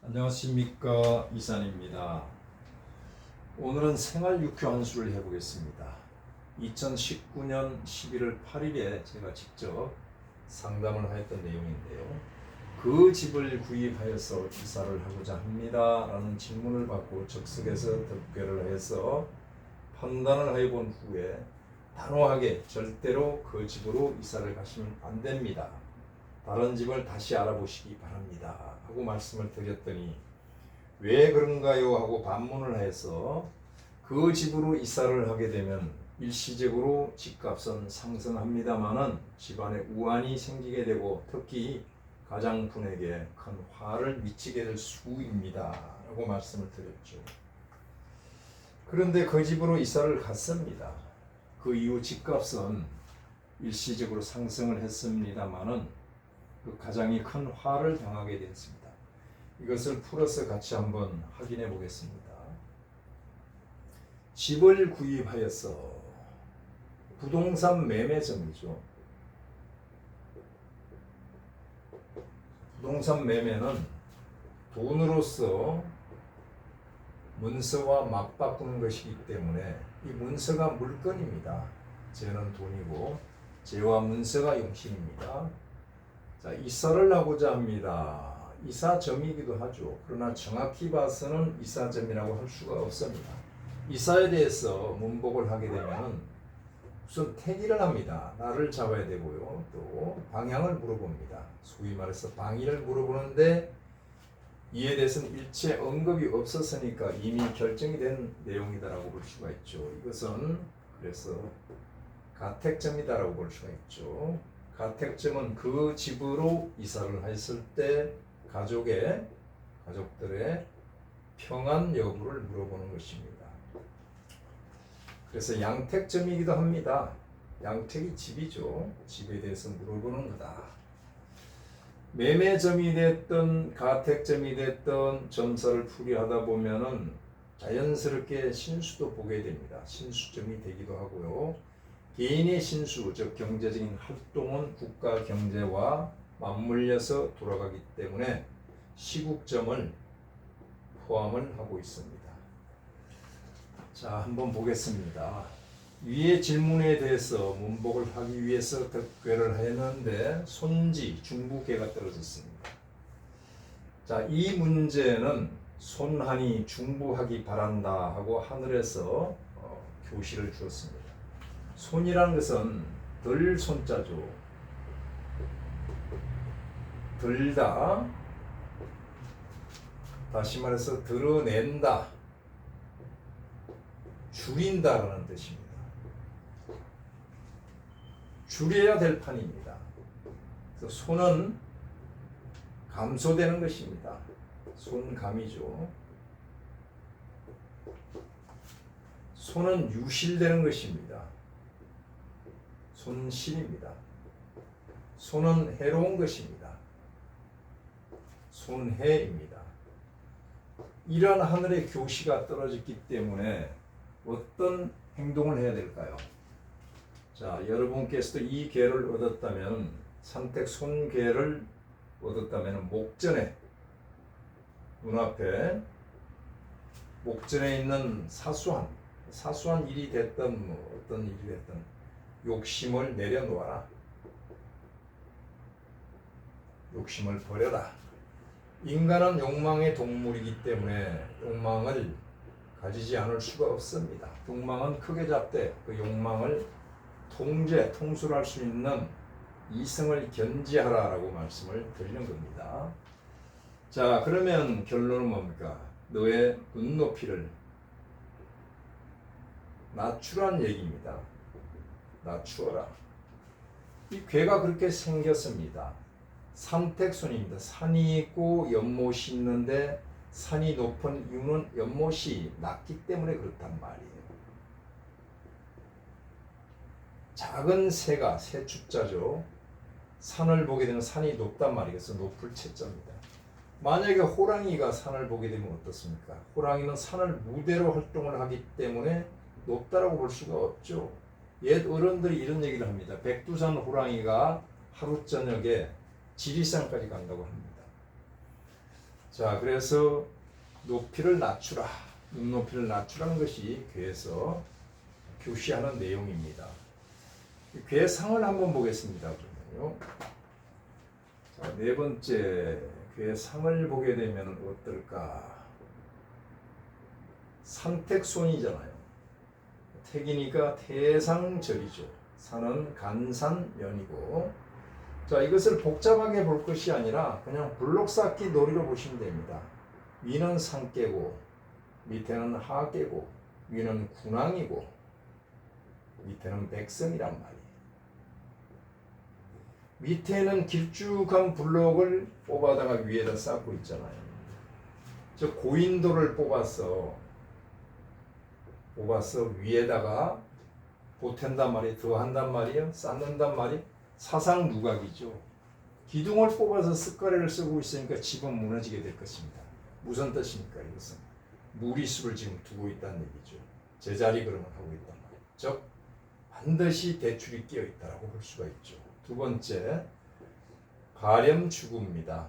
안녕하십니까, 이산입니다. 오늘은 생활육효 한수를 해보겠습니다. 2019년 11월 8일에 제가 직접 상담을 하였던 내용인데요. 그 집을 구입하여서 이사를 하고자 합니다 라는 질문을 받고 즉석에서 답변을 해서 판단을 해본 후에 단호하게 절대로 그 집으로 이사를 가시면 안 됩니다, 다른 집을 다시 알아보시기 바랍니다 하고 말씀을 드렸더니 왜 그런가요 하고 반문을 해서 그 집으로 이사를 하게 되면 일시적으로 집값은 상승합니다마는 집안에 우환이 생기게 되고 특히 가장분에게 큰 화를 미치게 될 수입니다 라고 말씀을 드렸죠. 그런데 그 집으로 이사를 갔습니다. 그 이후 집값은 일시적으로 상승을 했습니다마는 그 가장이 큰 화를 당하게 됐습니다. 이것을 풀어서 같이 한번 확인해 보겠습니다. 집을 구입하여서 부동산 매매점이죠. 부동산 매매는 돈으로서 문서와 맞바꾸는 것이기 때문에 이 문서가 물건입니다. 쟤는 돈이고 쟤와 문서가 용신입니다. 자, 이사를 하고자 합니다. 이사점이기도 하죠. 그러나 정확히 봐서는 이사점이라고 할 수가 없습니다. 이사에 대해서 문복을 하게 되면 우선 태기를 합니다. 날을 잡아야 되고요. 또 방향을 물어봅니다. 소위 말해서 방위를 물어보는데 이에 대해서는 일체 언급이 없었으니까 이미 결정이 된 내용이다라고 볼 수가 있죠. 이것은 그래서 가택점이다라고 볼 수가 있죠. 가택점은 그 집으로 이사를 했을 때 가족들의 평안 여부를 물어보는 것입니다. 그래서 양택점이기도 합니다. 양택이 집이죠. 집에 대해서 물어보는 거다. 매매점이 됐든 가택점이 됐든 점사를 풀이하다 보면은 자연스럽게 신수도 보게 됩니다. 신수점이 되기도 하고요. 개인의 신수, 즉 경제적인 활동은 국가 경제와 맞물려서 돌아가기 때문에 시국점을 포함을 하고 있습니다. 자, 한번 보겠습니다. 위의 질문에 대해서 문복을 하기 위해서 답변을 했는데 손지, 중부계가 떨어졌습니다. 자, 이 문제는 손하니 중부하기 바란다 하고 하늘에서 교시를 주었습니다. 손이라는 것은 들 손자죠. 들다, 다시 말해서 드러낸다, 줄인다라는 뜻입니다. 줄여야 될 판입니다. 그래서 손은 감소되는 것입니다. 손감이죠. 손은 유실되는 것입니다. 손실입니다. 손은 해로운 것입니다. 손해입니다. 이러한 하늘의 교시가 떨어졌기 때문에 어떤 행동을 해야 될까요? 자, 여러분께서도 이 계를 얻었다면, 산택 손계를 얻었다면 목전에, 눈앞에 목전에 있는 사소한 일이 됐든 어떤 일이 됐든 욕심을 내려놓아라. 욕심을 버려라. 인간은 욕망의 동물이기 때문에 욕망을 가지지 않을 수가 없습니다. 욕망은 크게 잡되 그 욕망을 통솔할 수 있는 이성을 견지하라라고 말씀을 드리는 겁니다. 자, 그러면 결론은 뭡니까? 너의 눈높이를 낮추란 얘기입니다. 낮추어라. 이 괴가 그렇게 생겼습니다. 산택손입니다. 산이 있고 연못이 있는데 산이 높은 이유는 연못이 낮기 때문에 그렇단 말이에요. 작은 새가 새축자죠. 산을 보게 되면 산이 높단 말이겠어. 높을 채자입니다. 만약에 호랑이가 산을 보게 되면 어떻습니까? 호랑이는 산을 무대로 활동을 하기 때문에 높다라고 볼 수가 없죠. 옛 어른들이 이런 얘기를 합니다. 백두산 호랑이가 하루 저녁에 지리산까지 간다고 합니다. 자, 그래서 높이를 낮추라, 눈높이를 낮추라는 것이 괴에서 교시하는 내용입니다. 괴상을 한번 보겠습니다. 그러면요. 자, 네 번째 괴상을 보게 되면 어떨까? 산택손이잖아요. 택이니까 태상절이죠. 산은 간산면이고, 자, 이것을 복잡하게 볼 것이 아니라 그냥 블록쌓기 놀이로 보시면 됩니다. 위는 산깨고 밑에는 하깨고 위는 군왕이고 밑에는 백성이란 말이에요. 밑에는 길쭉한 블록을 뽑아다가 위에다 쌓고 있잖아요. 저 고인돌을 뽑아서 위에다가 보탠단 말이에요. 더한단 말이에요. 쌓는단 말이에요. 사상 누각이죠. 기둥을 뽑아서 쓱가리를 쓰고 있으니까 집은 무너지게 될 것입니다. 무슨 뜻입니까? 이것은 무리수를 지금 두고 있다는 얘기죠. 제자리 걸음을 하고 있단 말이에요. 즉 반드시 대출이 끼어 있다라고 볼 수가 있죠. 두 번째, 가렴주구입니다.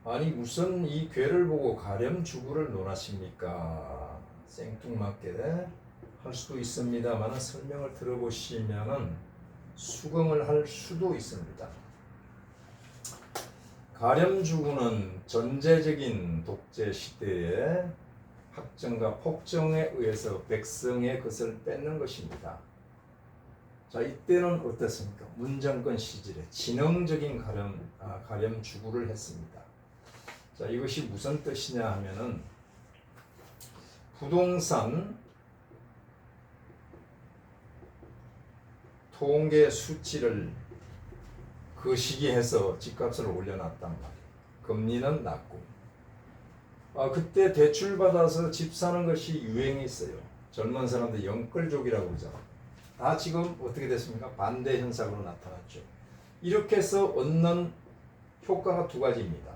아니 무슨 이 괴를 보고 가렴주구를 논하십니까? 생뚱맞게 할 수도 있습니다만 설명을 들어보시면은 수긍을 할 수도 있습니다. 가렴주구는 전제적인 독재 시대에 학정과 폭정에 의해서 백성의 것을 뺏는 것입니다. 자, 이때는 어떻습니까? 문정권 시절에 진흥적인 가렴주구를 했습니다. 자, 이것이 무슨 뜻이냐 하면은 부동산 통계 수치를 그 시기해서 집값을 올려놨단 말이에요. 금리는 낮고. 그때 대출 받아서 집 사는 것이 유행이 있어요. 젊은 사람들 영끌족이라고 그러잖아. 다 지금 어떻게 됐습니까? 반대 현상으로 나타났죠. 이렇게 해서 얻는 효과가 두 가지입니다.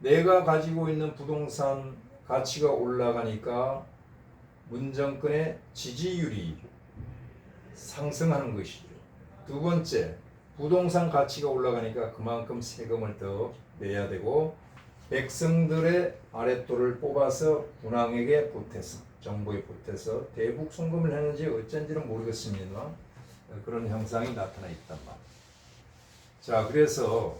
내가 가지고 있는 부동산 가치가 올라가니까 문정권의 지지율이 상승하는 것이죠. 두 번째, 부동산 가치가 올라가니까 그만큼 세금을 더 내야 되고 백성들의 아랫돌을 뽑아서 군왕에게 보태서, 정부에 보태서 대북 송금을 했는지 어쩐지는 모르겠습니다만 그런 현상이 나타나 있단 말이에요. 자, 그래서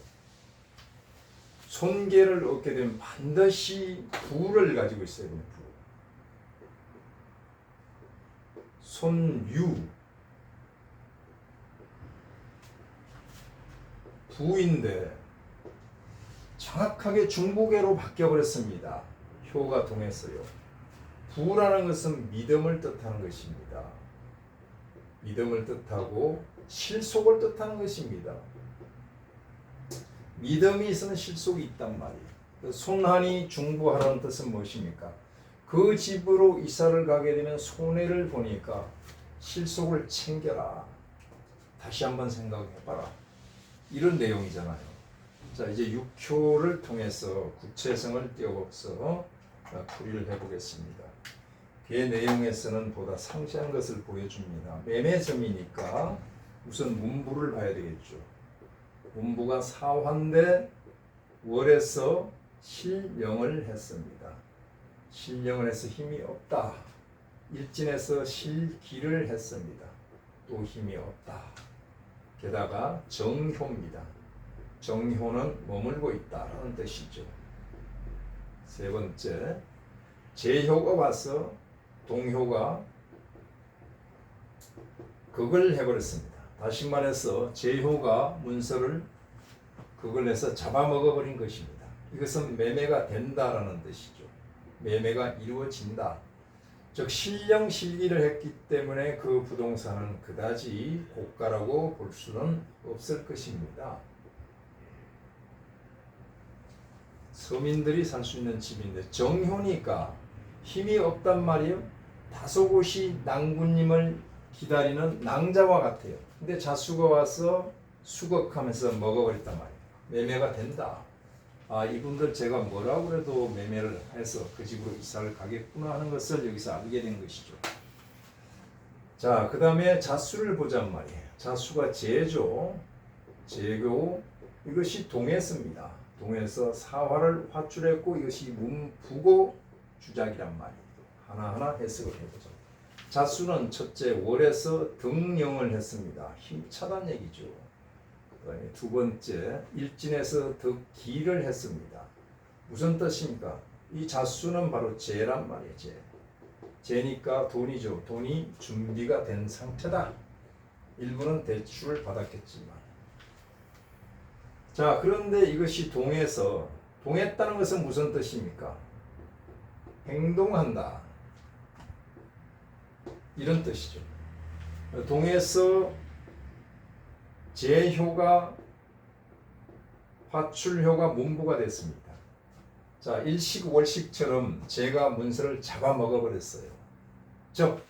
손계를 얻게 되면 반드시 부를 가지고 있어야 됩니다. 손유, 부인데 정확하게 중부계로 바뀌어버렸습니다. 효가 동했어요. 부라는 것은 믿음을 뜻하는 것입니다. 믿음을 뜻하고 실속을 뜻하는 것입니다. 믿음이 있으면 실속이 있단 말이에요. 손한이 중부하라는 뜻은 무엇입니까? 그 집으로 이사를 가게 되면 손해를 보니까 실속을 챙겨라. 다시 한번 생각해봐라. 이런 내용이잖아요. 자, 이제 6효를 통해서 구체성을 띄워서 풀이를 해보겠습니다. 그 내용에서는 보다 상세한 것을 보여줍니다. 매매점이니까 우선 문부를 봐야 되겠죠. 문부가 사환대 월에서 실령을 했습니다. 실령을 해서 힘이 없다. 일진에서 실기를 했습니다. 또 힘이 없다. 게다가 정효입니다. 정효는 머물고 있다라는 뜻이죠. 세 번째, 제효가 와서 동효가 극을 해버렸습니다. 다시 말해서 제효가 문서를 극을 해서 잡아먹어버린 것입니다. 이것은 매매가 된다라는 뜻이죠. 매매가 이루어진다. 즉 실령 실기를 했기 때문에 그 부동산은 그다지 고가라고 볼 수는 없을 것입니다. 서민들이 살 수 있는 집인데 정효니까 힘이 없단 말이에요. 다소곳이 낭군님을 기다리는 낭자와 같아요. 근데 자수가 와서 수걱하면서 먹어버렸단 말이에요. 매매가 된다. 이분들 제가 뭐라고 그래도 매매를 해서 그 집으로 이사를 가겠구나 하는 것을 여기서 알게 된 것이죠. 자, 그 다음에 자수를 보잔 말이에요. 자수가 제죠. 제교, 이것이 동해서입니다. 동해서 사화를 화출했고 이것이 문부고 주작이란 말이에요. 하나하나 해석을 해보죠. 자수는 첫째 월에서 등령을 했습니다. 힘차단 얘기죠. 그다음에 두 번째 일진에서 득기를 했습니다. 무슨 뜻입니까? 이 자수는 바로 재란 말이에요. 재니까 돈이죠. 돈이 준비가 된 상태다. 일부는 대출을 받았겠지만. 자, 그런데 이것이 동해서, 동했다는 것은 무슨 뜻입니까? 행동한다. 이런 뜻이죠. 동해서 재효가 화출효가 문부가 됐습니다. 자, 일식월식처럼 재가 문서를 잡아먹어 버렸어요. 즉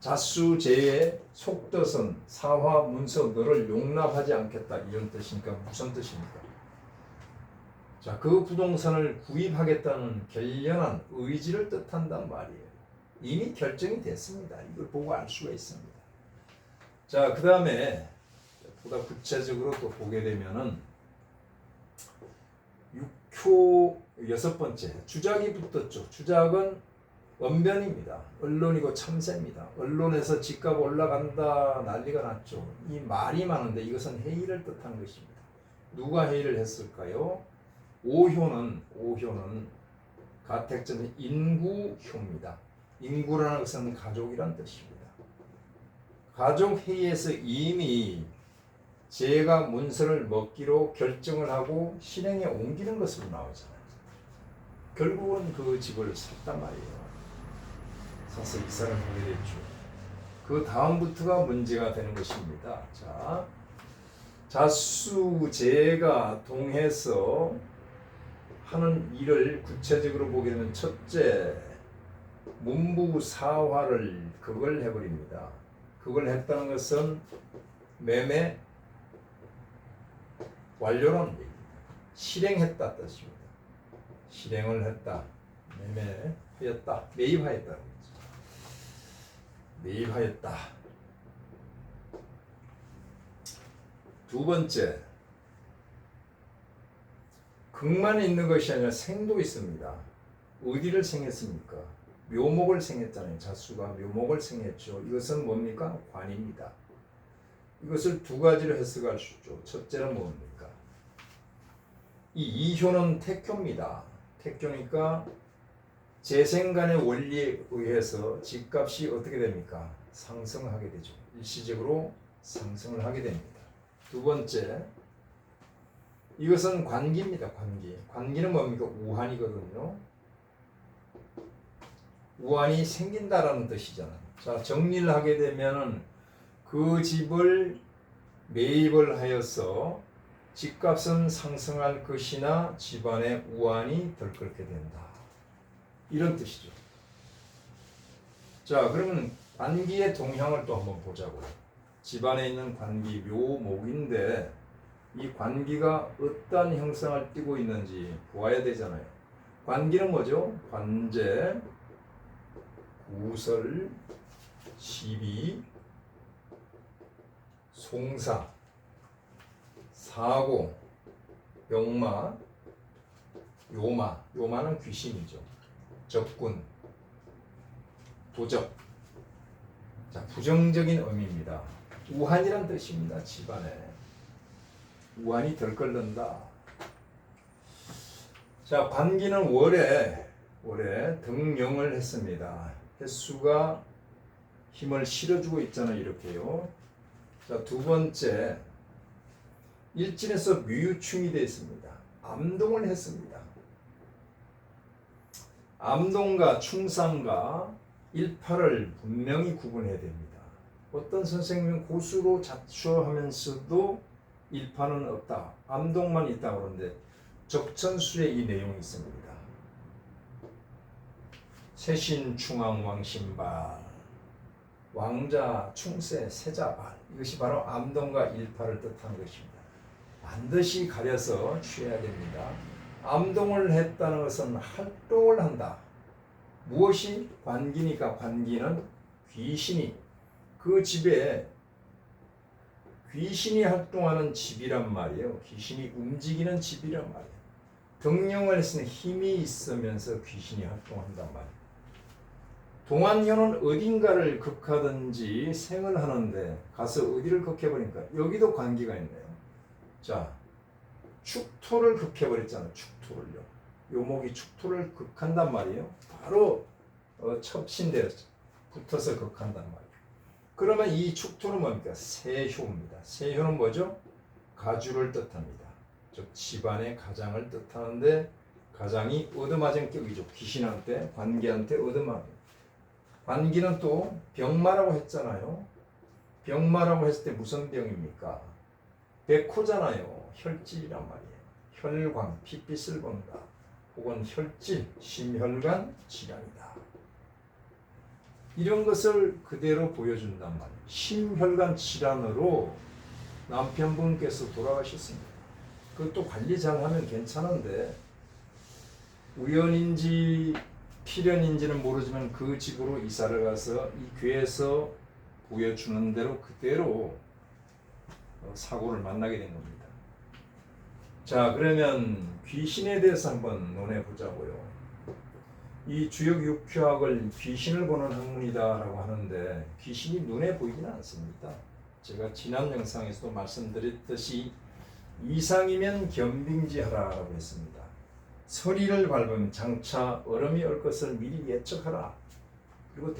자수재의 속뜻은 사화 문서 너를 용납하지 않겠다 이런 뜻이니까 무슨 뜻입니까? 자, 그 부동산을 구입하겠다는 결연한 의지를 뜻한단 말이에요. 이미 결정이 됐습니다. 이걸 보고 알 수가 있습니다. 자, 그 다음에 보다 구체적으로 또 보게 되면은 6호 여섯 번째 주작이 붙었죠. 주작은 언변입니다. 언론이고 참새입니다. 언론에서 집값 올라간다 난리가 났죠. 이 말이 많은데 이것은 해이를 뜻한 것입니다. 누가 해이를 했을까요? 오효는 가택점의 인구효입니다. 인구라는 것은 가족이란 뜻입니다. 가족 회의에서 이미 재가 문서를 먹기로 결정을 하고 실행에 옮기는 것으로 나오잖아요. 결국은 그 집을 샀단 말이에요. 사서 이사를 하게 됐죠. 그 다음부터가 문제가 되는 것입니다. 자, 자수재가 동해서 하는 일을 구체적으로 보게 되면 첫째, 문부사화를 그걸 해버립니다. 그걸 했다는 것은 매매 완료라는 얘기입니다. 실행했다 뜻입니다. 실행을 했다. 매매하였다. 매입하였다. 매입하였다. 두 번째, 극만 있는 것이 아니라 생도 있습니다. 어디를 생했습니까? 묘목을 생했잖아요. 자수가 묘목을 생했죠. 이것은 뭡니까? 관입니다. 이것을 두 가지로 해석할 수 있죠. 첫째는 뭡니까? 이 이효는 택효입니다. 택효니까 재생간의 원리에 의해서 집값이 어떻게 됩니까? 상승하게 되죠. 일시적으로 상승을 하게 됩니다. 두 번째, 이것은 관기입니다. 관기. 관기는 뭡니까? 우환이거든요. 우환이 생긴다라는 뜻이잖아요. 자, 정리를 하게 되면은 그 집을 매입을 하여서 집값은 상승할 것이나 집안의 우환이 덜끓게 된다. 이런 뜻이죠. 자, 그러면 관기의 동향을 또 한번 보자고요. 집안에 있는 관기 묘목인데 이 관기가 어떠한 형상을 띠고 있는지 보아야 되잖아요. 관기는 뭐죠? 관제, 구설, 시비, 송사, 사고, 병마, 요마. 요마는 귀신이죠. 적군, 도적. 자, 부정적인 의미입니다. 우환이란 뜻입니다. 집안에 우환이 덜끓는다. 자, 관기는 월에 등령을 했습니다. 횟수가 힘을 실어주고 있잖아요. 이렇게요. 자, 두 번째, 일진에서 묘유충이 되어 있습니다. 암동을 했습니다. 암동과 충상과 일파를 분명히 구분해야 됩니다. 어떤 선생님은 고수로 자처하면서도 일파는 없다. 암동만 있다 그러는데 적천술에 이 내용이 있습니다. 세신 충왕 왕신발, 왕자 충세 세자발. 이것이 바로 암동과 일파를 뜻하는 것입니다. 반드시 가려서 취해야 됩니다. 암동을 했다는 것은 활동을 한다. 무엇이? 관기니까 관기는 귀신이 그 집에 귀신이 활동하는 집이란 말이에요. 귀신이 움직이는 집이란 말이에요. 등령을 쓰는 힘이 있으면서 귀신이 활동한단 말이에요. 동안녀는 어딘가를 극하든지 생을 하는데 가서 어디를 극해버리니까 여기도 관계가 있네요. 자, 축토를 극해버렸잖아요. 축토를요. 요목이 축토를 극한단 말이에요. 바로 첩신대에 붙어서 극한단 말이에요. 그러면 이 축토는 뭡니까? 세효입니다. 세효는 뭐죠? 가주를 뜻합니다. 즉 집안의 가장을 뜻하는데 가장이 얻어맞은 격이죠. 귀신한테 관계한테 얻어맞은. 관기는 또 병마라고 했잖아요. 병마라고 했을 때 무슨 병입니까? 백호잖아요. 혈질이란 말이에요. 혈광, 핏빛을 본다. 혹은 혈질, 심혈관 질환이다. 이런 것을 그대로 보여준단 말이에요. 심혈관 질환으로 남편분께서 돌아가셨습니다. 그것도 관리 잘하면 괜찮은데 우연인지 필연인지는 모르지만 그 집으로 이사를 가서 이 교회에서 보여주는 대로 그대로 사고를 만나게 된 겁니다. 자, 그러면 귀신에 대해서 한번 논해 보자고요. 이 주역 육효학을 귀신을 보는 학문이다라고 하는데 귀신이 눈에 보이지는 않습니다. 제가 지난 영상에서도 말씀드렸듯이 이상이면 겸빙지하라라고 했습니다. 서리를 밟으면 장차 얼음이 올 것을 미리 예측하라. 그리고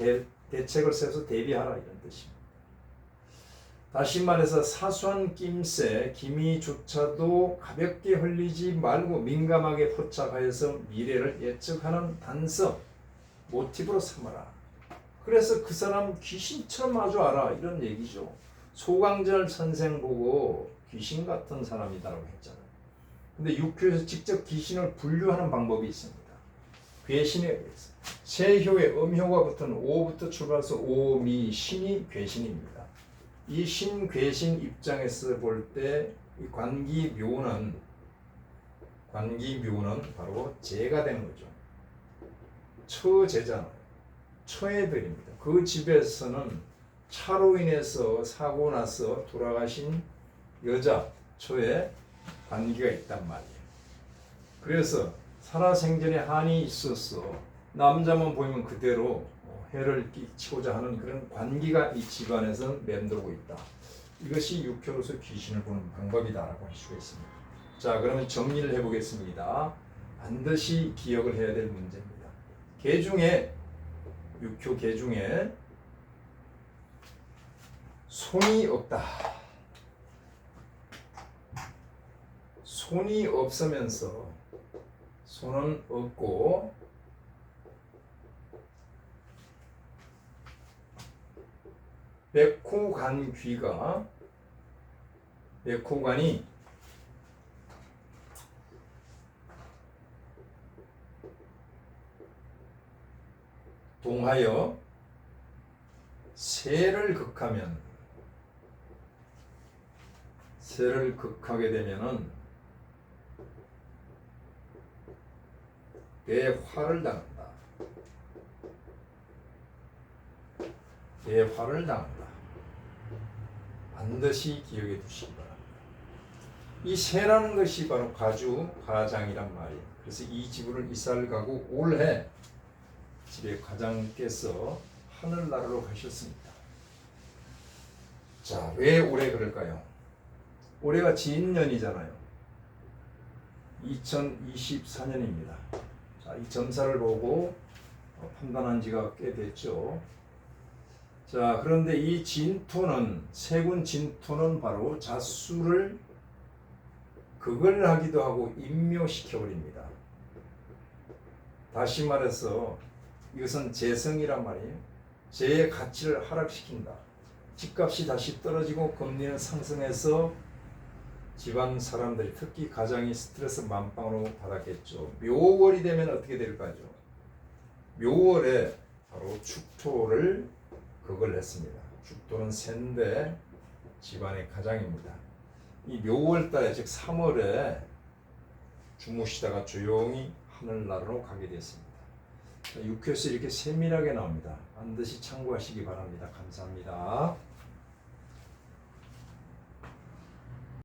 대책을 세워서 대비하라 이런 뜻입니다. 다시 말해서 사소한 낌새, 기미조차도 가볍게 흘리지 말고 민감하게 포착하여서 미래를 예측하는 단서, 모티브로 삼아라. 그래서 그 사람 귀신처럼 아주 알아 이런 얘기죠. 소강절 선생 보고 귀신 같은 사람이다라고 했잖아요. 근데 육교에서 직접 귀신을 분류하는 방법이 있습니다. 괴신에 의해서 세효의 음효가 붙은 오부터 출발해서 오미 신이 괴신입니다. 이 신 괴신 입장에서 볼 때 이 관기묘는 바로 재가 되는 거죠. 처제잖아요. 처애들입니다. 그 집에서는 차로 인해서 사고 나서 돌아가신 여자 처에 관계가 있단 말이에요. 그래서 살아생전에 한이 있어서 남자만 보이면 그대로 해를 끼치고자 하는 그런 관계가 이 집안에서 맴돌고 있다. 이것이 육효로서 귀신을 보는 방법이다라고 할 수가 있습니다. 자, 그러면 정리를 해보겠습니다. 반드시 기억을 해야 될 문제입니다. 개 중에 육효 개 중에 손이 없다. 손이 없으면서 손은 없고 백호간귀가 백호간이 동하여 세를 극하면 세를 극하게 되면은 대화를 당한다. 대화를 당한다. 반드시 기억해 두시기 바랍니다. 이 세라는 것이 바로 가주, 가장이란 말이에요. 그래서 이 집으로 이사를 가고 올해 집의 가장께서 하늘나라로 가셨습니다. 자, 왜 올해 그럴까요? 올해가 진년이잖아요. 2024년입니다. 자, 이 점사를 보고 판단한 지가 꽤 됐죠. 자, 그런데 이 진토는, 세군 진토는 바로 자수를 극을 하기도 하고 임묘시켜버립니다. 다시 말해서 이것은 재성이란 말이에요. 재의 가치를 하락시킨다. 집값이 다시 떨어지고 금리는 상승해서 집안 사람들이 특히 가장이 스트레스 만빵으로 받았겠죠. 묘월이 되면 어떻게 될까요? 묘월에 바로 축토를 극을 했습니다. 축토는 센데 집안의 가장입니다. 이 묘월달에 즉 3월에 주무시다가 조용히 하늘나라로 가게 됐습니다. 육회에서 이렇게 세밀하게 나옵니다. 반드시 참고하시기 바랍니다. 감사합니다.